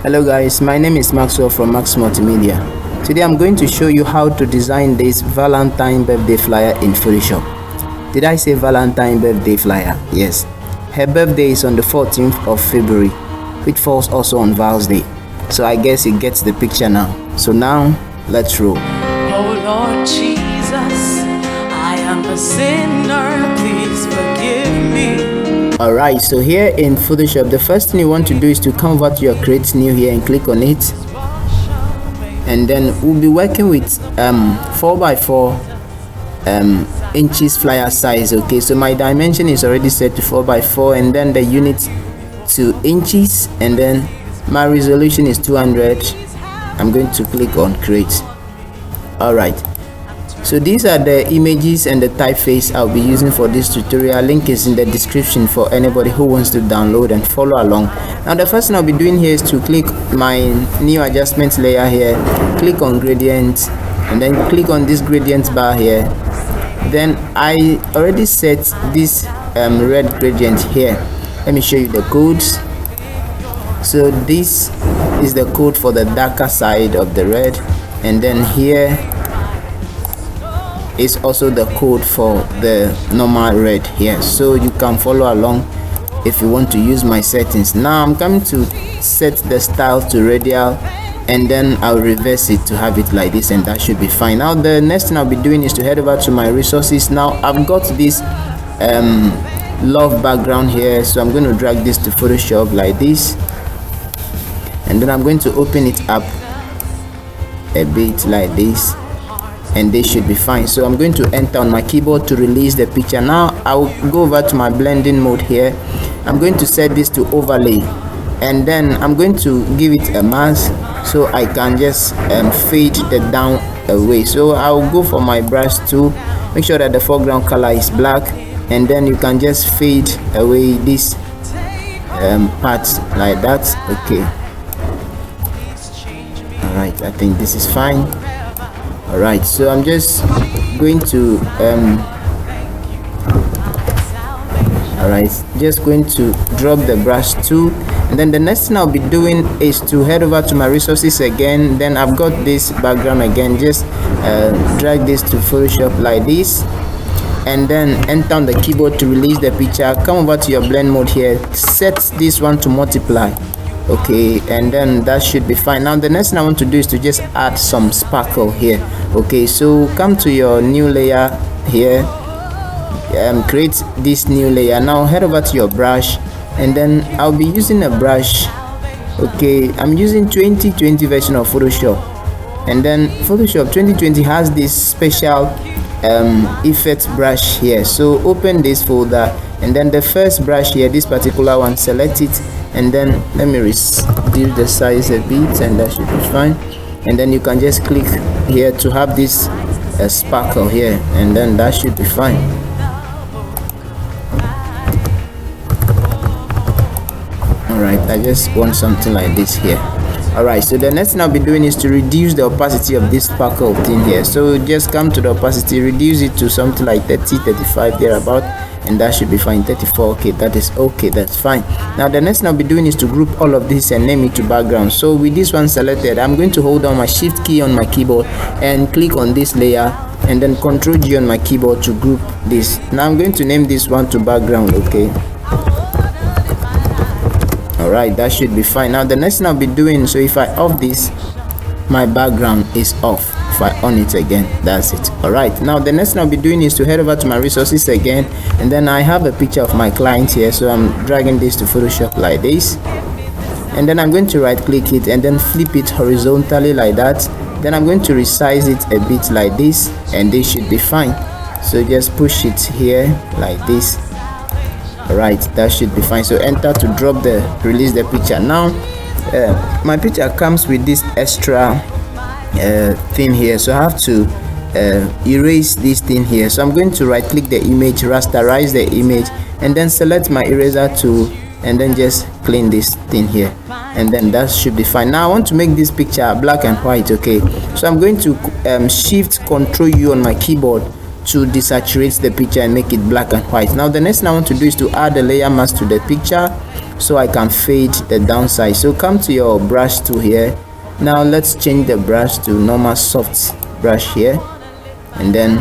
Hello guys, my name is Maxwell from Max Multimedia. Today I'm going to show you how to design this Valentine birthday flyer in Photoshop. Did I say Valentine birthday flyer? Yes. Her birthday is on the 14th of February, which falls also on Val's Day. So I guess you get the picture now. So now, let's roll. Oh Lord Jesus, I am a sinner, please forgive me. Alright, so here in Photoshop, the first thing you want to do is to come over to your Create New here and click on it. And then we'll be working with 4x4 inches flyer size. Okay, so my dimension is already set to 4x4, and then the unit to inches, and then my resolution is 200. I'm going to click on Create. Alright, so these are the images and the typeface I'll be using for this tutorial. Link is in the description for anybody who wants to download and follow along. Now the first thing I'll be doing here is to click my new adjustment layer here, click on gradient, and then click on this gradient bar here. Then I already set this red gradient here. Let me show you the codes. So this is the code for the darker side of the red, and then here is also the code for the normal red here, so you can follow along if you want to use my settings. Now I'm coming to set the style to radial, and then I'll reverse it to have it like this, and that should be fine. Now the next thing I'll be doing is to head over to my resources. Now I've got this love background here, so I'm going to drag this to Photoshop like this, and then I'm going to open it up a bit like this, and they should be fine. So I'm going to enter on my keyboard to release the picture. Now I'll go over to my blending mode here. I'm going to set this to overlay, and then I'm going to give it a mask so I can just fade the down away. So I'll go for my brush tool, make sure that the foreground color is black, and then you can just fade away this part like that. Okay, all right, I think this is fine. All right, so I'm just going to drop the brush tool, and then the next thing I'll be doing is to head over to my resources again. Then I've got this background again, just drag this to Photoshop like this, and then enter on the keyboard to release the picture. Come over to your blend mode here, set this one to multiply. Okay, and then that should be fine. Now the next thing I want to do is to just add some sparkle here. Okay, so come to your new layer here, create this new layer. Now head over to your brush, and then I'll be using a brush. Okay, I'm using 2020 version of Photoshop, and then Photoshop 2020 has this special effect brush here. So open this folder, and then the first brush here, this particular one, select it, and then let me reduce the size a bit, and that should be fine. And then you can just click here to have this sparkle here, and then that should be fine. Alright, I just want something like this here. Alright, so the next thing I'll be doing is to reduce the opacity of this sparkle thing here. So just come to the opacity, reduce it to something like 30, 35 thereabout, and that should be fine. 34, okay, that is okay, that's fine. Now the next thing I'll be doing is to group all of this and name it to background. So with this one selected, I'm going to hold down my shift key on my keyboard and click on this layer, and then Ctrl G on my keyboard to group this. Now I'm going to name this one to background. Okay, alright, that should be fine. Now the next thing I'll be doing, so if I off this, my background is off. If I on it again, that's it. Alright, now the next thing I'll be doing is to head over to my resources again, and then I have a picture of my client here, so I'm dragging this to Photoshop like this, and then I'm going to right click it and then flip it horizontally like that. Then I'm going to resize it a bit like this, and this should be fine. So just push it here like this. Alright, that should be fine. So enter to drop the release the picture. Now my picture comes with this extra thing here, so I have to erase this thing here. So I'm going to right click the image, rasterize the image, and then select my eraser tool, and then just clean this thing here, and then that should be fine. Now I want to make this picture black and white. Okay, so I'm going to shift Ctrl U on my keyboard to desaturate the picture and make it black and white. Now the next thing I want to do is to add a layer mask to the picture. so I can fade the downside. So come to your brush tool here. Now let's change the brush to normal soft brush here, and then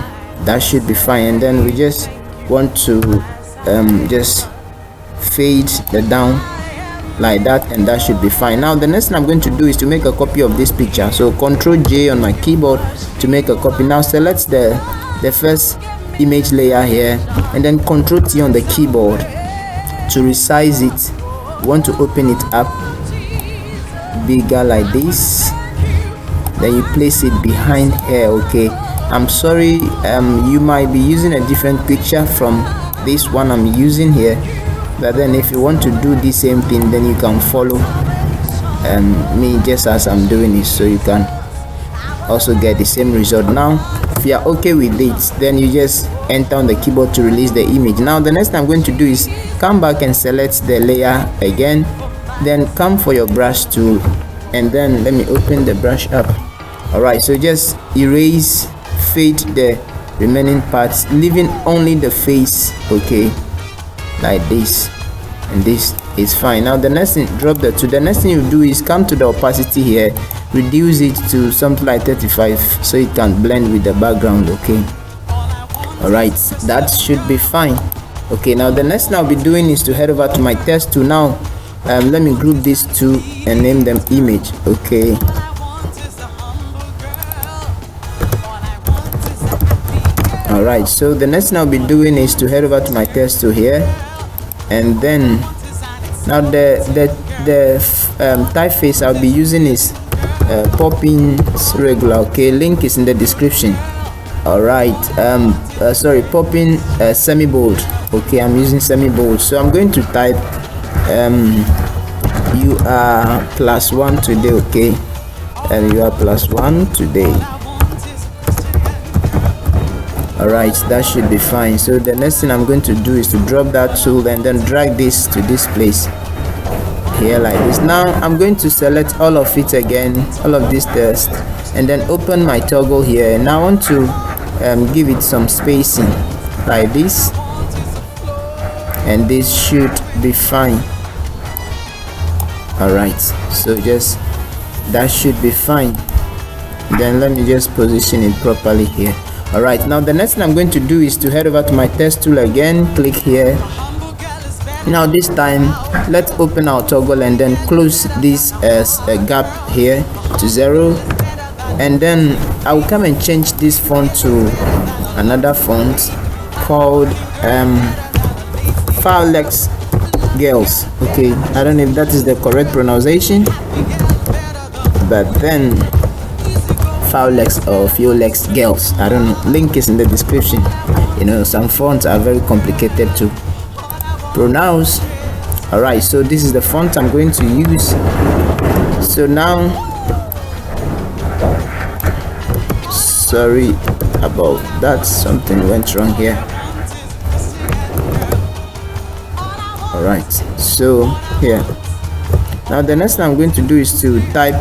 that should be fine. And then we just want to just fade the down like that, and that should be fine. Now the next thing I'm going to do is to make a copy of this picture. So Ctrl J on my keyboard to make a copy. Now select the first image layer here, and then Ctrl T on the keyboard to resize it. You want to open it up bigger like this, then you place it behind here. Okay, I'm sorry, you might be using a different picture from this one I'm using here, but then if you want to do the same thing, then you can follow me just as I'm doing it, so you can also get the same result. Now if you are okay with it, then you just enter on the keyboard to release the image. Now the next thing I'm going to do is come back and select the layer again, then come for your brush tool, and then let me open the brush up. Alright, so just erase, fade the remaining parts, leaving only the face. Okay, like this, and this is fine. Now the next thing, drop the tool. The next thing you do is come to the opacity here, reduce it to something like 35 so it can blend with the background. Okay, alright, that should be fine. Okay, now the next thing I'll be doing is to head over to my text tool. Now let me group these two and name them image. Okay, alright, so the next thing I'll be doing is to head over to my text tool here, and then now the typeface I'll be using is Poppins regular. Okay, link is in the description. Alright, sorry, Poppin semi bold. Okay, I'm using semi bold, so I'm going to type you are +1 today. Okay, and you are +1 today. Alright, that should be fine. So the next thing I'm going to do is to drop that tool and then drag this to this place here like this. Now I'm going to select all of it again, all of this text, and then open my toggle here. Now I want to give it some spacing like this, and this should be fine. Alright, so just that should be fine. Then let me just position it properly here. Alright, now the next thing I'm going to do is to head over to my text tool again, click here. Now this time let's open our toggle and then close this as a gap here to 0, and then I'll come and change this font to another font called Fowlex Girls. Okay, I don't know if that is the correct pronunciation, but then Fowlex or Fiolex Girls, I don't know. Link is in the description. You know, some fonts are very complicated to pronounce. Alright, so this is the font I'm going to use. So now, sorry about that, something went wrong here. Alright, so here, now the next thing I'm going to do is to type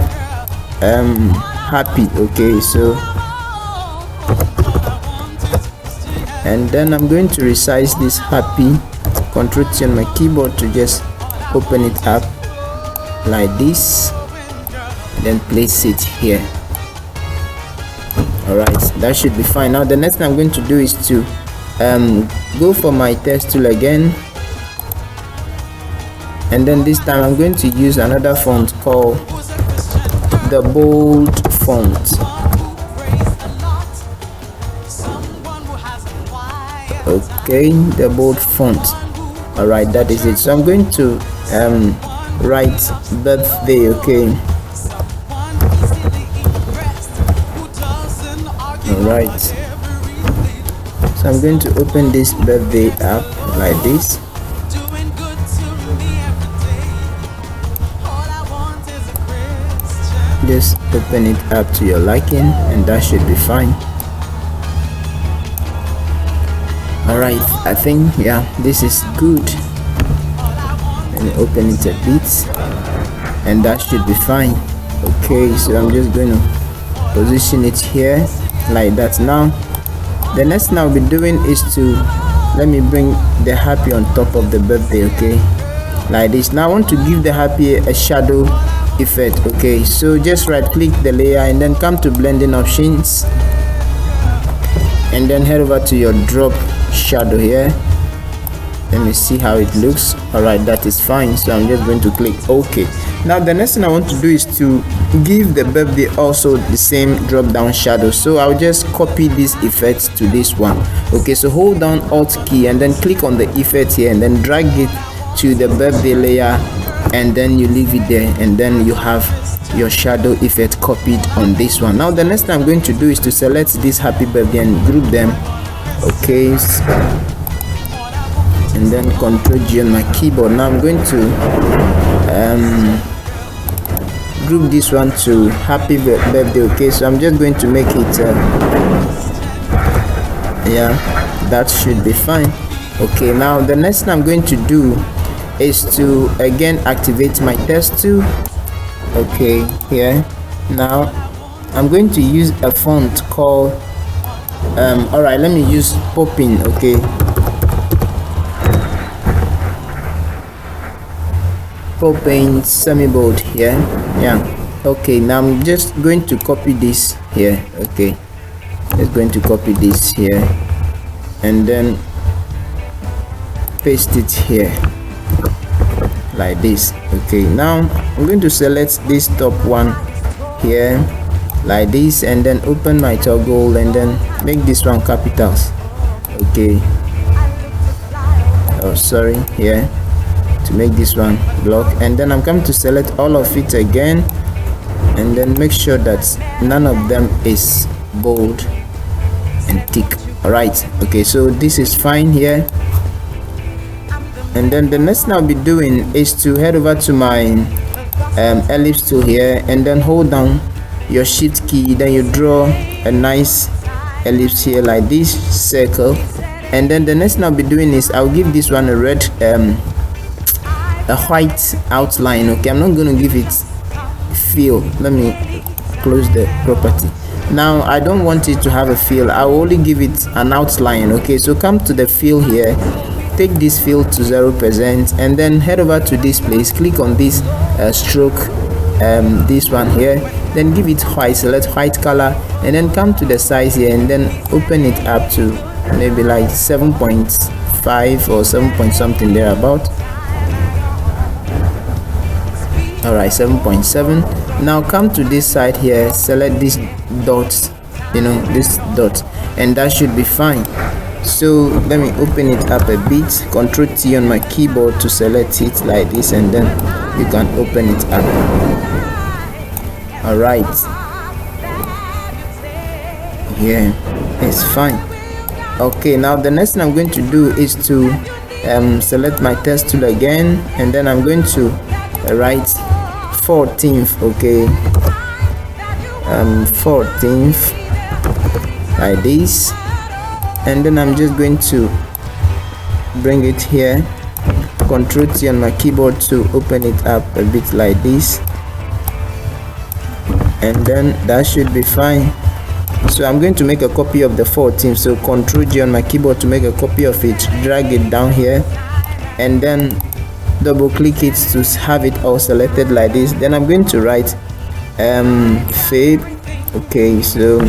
happy. Okay, so and then I'm going to resize this happy. Ctrl T on my keyboard to just open it up like this, then place it here. Alright, that should be fine. Now the next thing I'm going to do is to go for my text tool again, and then this time I'm going to use another font called the bold font. Okay, the bold font. Alright, that is it. So I'm going to write birthday. Okay, alright, so I'm going to open this birthday app like this. Just open it up to your liking, and that should be fine. Alright, I think, yeah, this is good. Let me open it a bit, and that should be fine. Okay, so I'm just going to position it here like that. Now the next thing I'll be doing is to let me bring the happy on top of the birthday. Okay, like this. Now I want to give the happy a shadow effect. Okay, so just right click the layer and then come to blending options and then head over to your drop shadow here. Let me see how it looks. All right, that is fine. So I'm just going to click OK. Now the next thing I want to do is to give the birthday also the same drop down shadow. So I'll just copy this effect to this one. Okay, so hold down Alt key and then click on the effect here and then drag it to the birthday layer, and then you leave it there, and then you have your shadow effect copied on this one. Now the next thing I'm going to do is to select this happy birthday and group them. Okay, and then Ctrl G on my keyboard. Now I'm going to group this one to happy birthday. Okay, so I'm just going to make it yeah, that should be fine. Okay, now the next thing I'm going to do is to again activate my text tool. Okay, here now I'm going to use a font called all right, let me use Poppin. Okay, Poppin semi-bold here. Yeah, okay, now I'm just going to copy this here. Okay, just going to copy this here and then paste it here like this. Okay, now I'm going to select this top one here like this and then open my toggle and then make this one capitals. Okay, oh sorry, here to make this one block, and then I'm going to select all of it again and then make sure that none of them is bold and thick. All right, okay, so this is fine here. And then the next thing I'll be doing is to head over to my ellipse tool here and then hold down your shift key, then you draw a nice ellipse here like this circle. And then the next thing I'll be doing is I'll give this one a red a white outline. Okay, I'm not going to give it fill. Let me close the property. Now I don't want it to have a fill, I will only give it an outline. Okay, so come to the fill here, take this fill to 0% and then head over to this place, click on this stroke, this one here, then give it white, select white color and then come to the size here and then open it up to maybe like 7.5 or 7 point something there about. All right, 7.7. now come to this side here, select this dots, this dot, and that should be fine. So let me open it up a bit, Ctrl T on my keyboard to select it like this, and then you can open it up. All right, yeah, it's fine. Okay, now the next thing I'm going to do is to select my text tool again, and then I'm going to write 14th. Okay, 14th like this, and then I'm just going to bring it here, Ctrl T on my keyboard to open it up a bit like this, and then that should be fine. So I'm going to make a copy of the 14th, so Ctrl G on my keyboard to make a copy of it, drag it down here and then double click it to have it all selected like this. Then I'm going to write Feb. Okay, so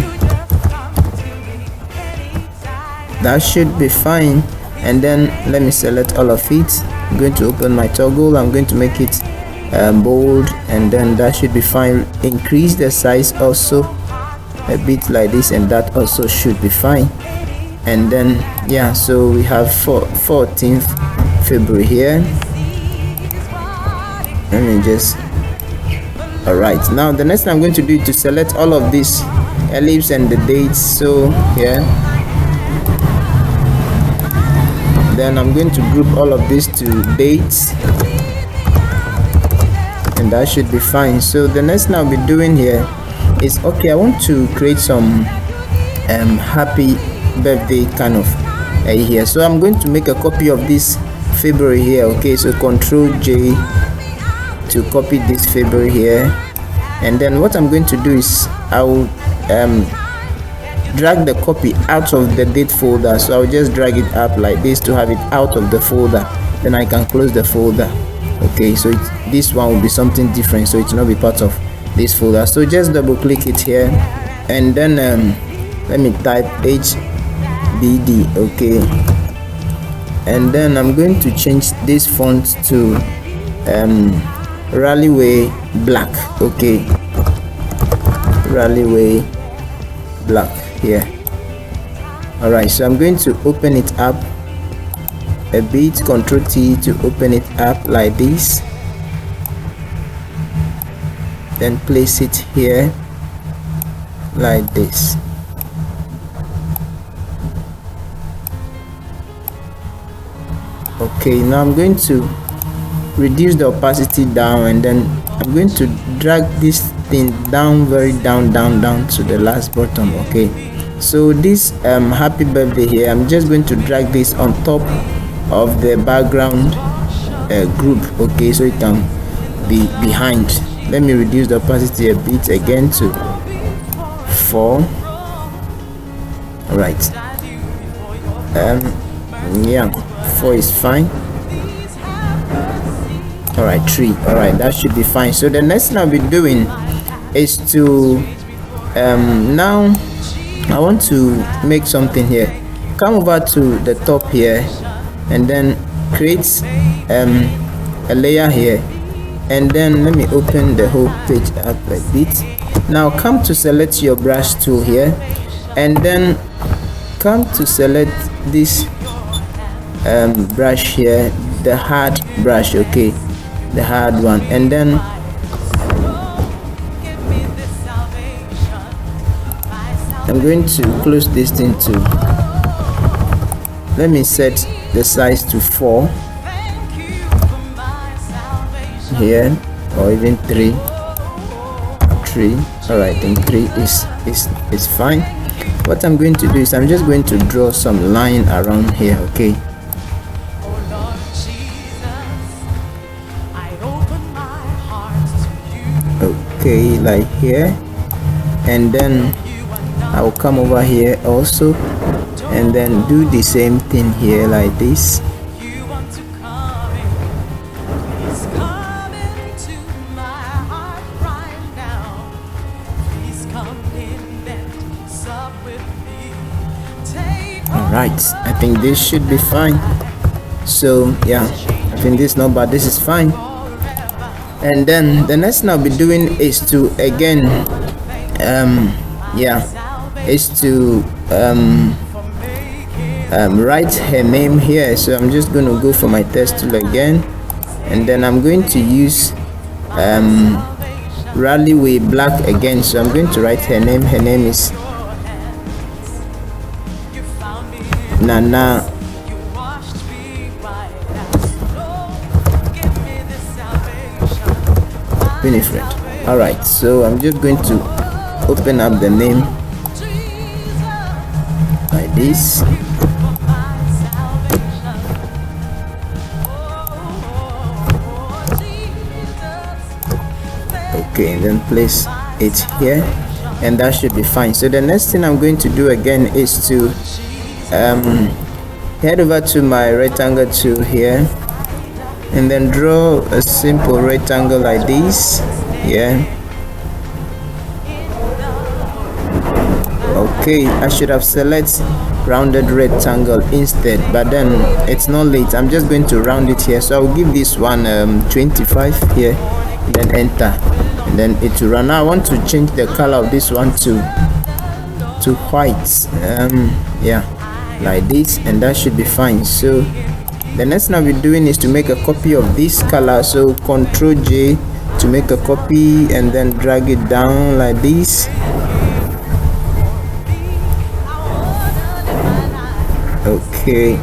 that should be fine, and then let me select all of it. I'm going to open my toggle, I'm going to make it bold, and then that should be fine. Increase the size also a bit like this, and that also should be fine. And then yeah, so we have 14th February here. Let me just, all right, now the next thing I'm going to do is to select all of this ellipse and the dates. So here, then I'm going to group all of this to dates, and that should be fine. So the next thing I'll be doing here is, okay, I want to create some happy birthday kind of here. So I'm going to make a copy of this February here. Okay, so Ctrl J to copy this February here, and then what I'm going to do is I will drag the copy out of the date folder. So I'll just drag it up like this to have it out of the folder, then I can close the folder. Okay, so this one will be something different, so it will not be part of this folder. So just double click it here, and then let me type HBD. Okay, and then I'm going to change this font to Rallyway Black. Okay, Rallyway Black here. All right, so I'm going to open it up a bit, Ctrl T to open it up like this, then place it here like this. Okay, now I'm going to reduce the opacity down, and then I'm going to drag this thing down, very down to the last bottom. Okay, so this happy birthday here, I'm just going to drag this on top of the background group. Okay, so it can be behind. Let me reduce the opacity a bit again to 4. All right, yeah, 4 is fine. All right, 3. All right, that should be fine. So the next thing I'll be doing is to now I want to make something here. Come over to the top here, and then create a layer here, and then let me open the whole page up a bit. Now come to select your brush tool here, and then come to select this brush here, the hard brush. Okay, the hard one, and then I'm going to close this thing to, let me set the size to 4 here, or even 3. All right, then 3 is fine. What I'm going to do is I'm just going to draw some line around here. Okay, okay, like here, and then I will come over here also, and then do the same thing here like this. Alright, I think this should be fine. So yeah, I think this number, this is fine. And then the next thing I'll be doing is to again write her name here. So I'm just going to go for my text tool again, and then I'm going to use Rallyway Black again. So I'm going to write her name. Her name is Nana Winifred. All right, so I'm just going to open up the name like this. Okay, and then place it here, and that should be fine. So the next thing I'm going to do again is to head over to my rectangle tool here, and then draw a simple rectangle like this. Yeah, okay, I should have selected rounded rectangle instead, but then it's not late. I'm just going to round it here, so I'll give this one 25 here, and then enter, and then it will run. Now I want to change the color of this one to white. Yeah, like this, and that should be fine. So the next thing I'll be doing is to make a copy of this color. So Ctrl J to make a copy, and then drag it down like this. Okay,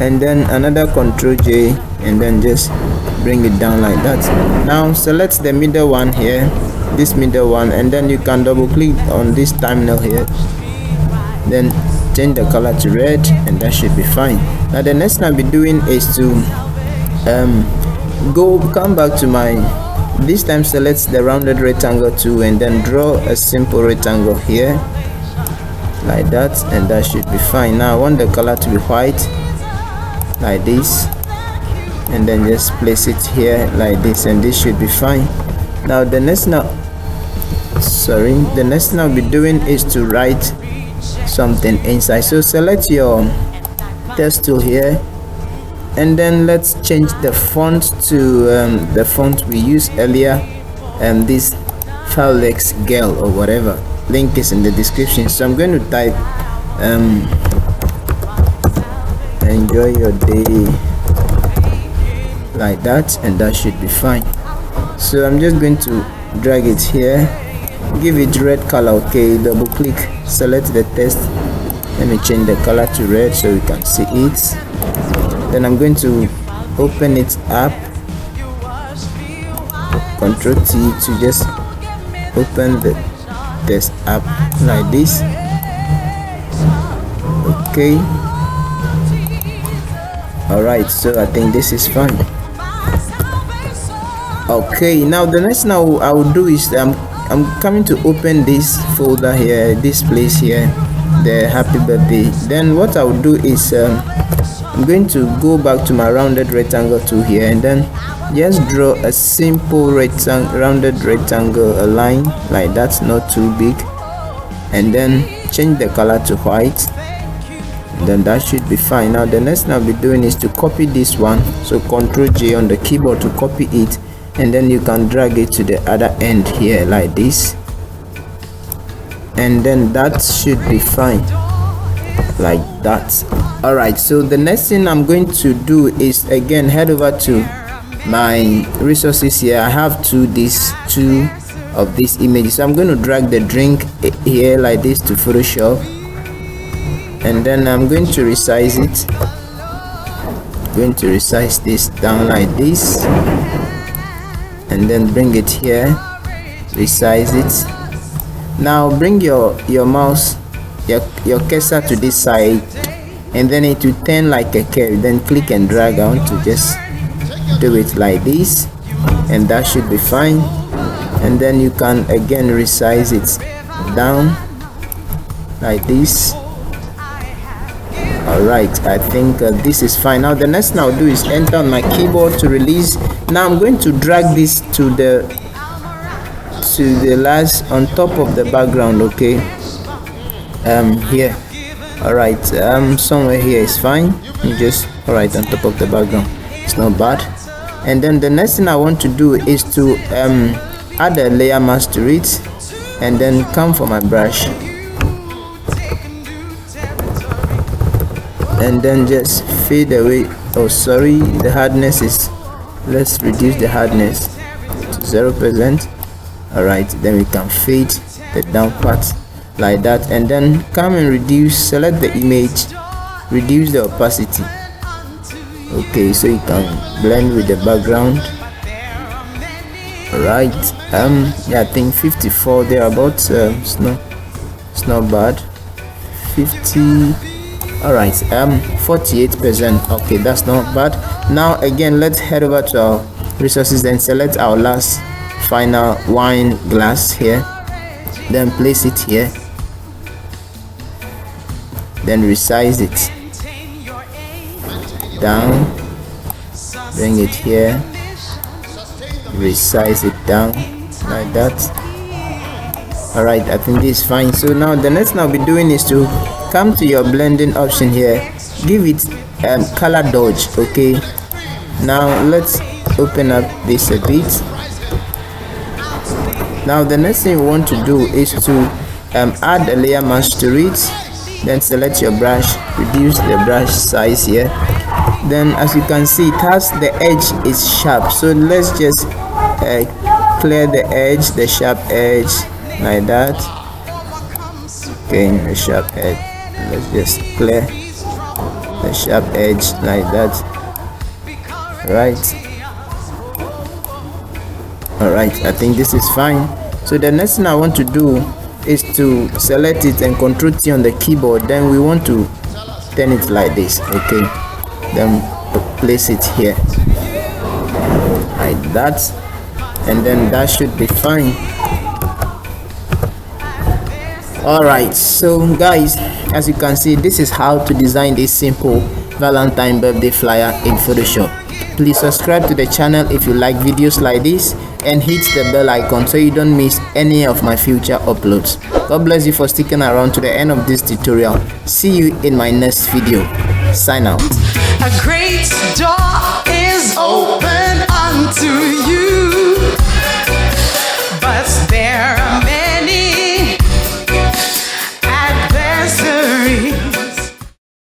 and then another Ctrl J, and then just bring it down like that. Now select the middle one here, this middle one, and then you can double click on this thumbnail here, then change the color to red, and that should be fine. Now the next thing I'll be doing is to come back to my, this time select the rounded rectangle tool, and then draw a simple rectangle here like that, and that should be fine. Now I want the color to be white like this. and then just place it here like this, and this should be fine. Now the next thing I'll be doing is to write something inside. So select your text tool here, and then let's change the font to the font we used earlier, this Filex Girl or whatever. Link is in the description. So I'm going to type enjoy your day like that, and that should be fine. So I'm just going to drag it here, give it red color. Okay, double click, select the text. Let me change the color to red so you can see it. Then I'm going to open it up, Ctrl T to just open the text up like this. Okay, all right, so I think this is fine. Okay, now the next thing I will do is I'm coming to open this folder here, this place here, the happy birthday. Then what I will do is I'm going to go back to my rounded rectangle tool here, and then just draw a simple rounded rectangle, a line like that, not too big, and then change the color to white. Then that should be fine. Now the next thing I'll be doing is to copy this one, so Ctrl J on the keyboard to copy it, and then you can drag it to the other end here like this, and then that should be fine like that. All right, so the next thing I'm going to do is again head over to my resources here. I have two of these images, so I'm going to drag the drink here like this to Photoshop, and then I'm going to resize it. Going to resize this down like this, and then bring it here, resize it. Now bring your mouse, your cursor to this side, and then it will turn like a curve. Then click and drag. I want to just do it like this, and that should be fine. And then you can again resize it down like this. Alright, I think this is fine. Now the next thing I'll do is enter on my keyboard to release. Now I'm going to drag this to the last on top of the background. Okay, here. Alright, somewhere here is fine. You just alright on top of the background, it's not bad. And then the next thing I want to do is to add a layer mask to it, and then come for my brush, and then just fade away. Oh sorry, the hardness is, let's reduce the hardness to 0%. all right, then we can fade the down part like that, and then come and reduce, select the image, reduce the opacity. Okay, so you can blend with the background. All right, yeah, I think 54 thereabouts. It's not bad. 50. All right, 48%. Okay, that's not bad. Now again, let's head over to our resources and select our last final wine glass here, then place it here, then resize it down, bring it here, resize it down like that. All right, I think this is fine. So now the next thing I'll be doing is to come to your blending option here, give it color dodge. Okay, now let's open up this a bit. Now the next thing we want to do is to add a layer mask to it, then select your brush, reduce the brush size here. Then as you can see, it has the edge is sharp, so let's just clear the edge, the sharp edge like that. Okay, the sharp edge, let's just clear the sharp edge like that. Right. All right, I think this is fine. So the next thing I want to do is to select it and Ctrl T on the keyboard. Then we want to turn it like this. Okay, then place it here like that, and then that should be fine. All right, so guys, as you can see, this is how to design this simple Valentine birthday flyer in Photoshop. Please subscribe to the channel if you like videos like this, and hit the bell icon so you don't miss any of my future uploads. God bless you for sticking around to the end of this tutorial. See you in my next video. Sign out. A great door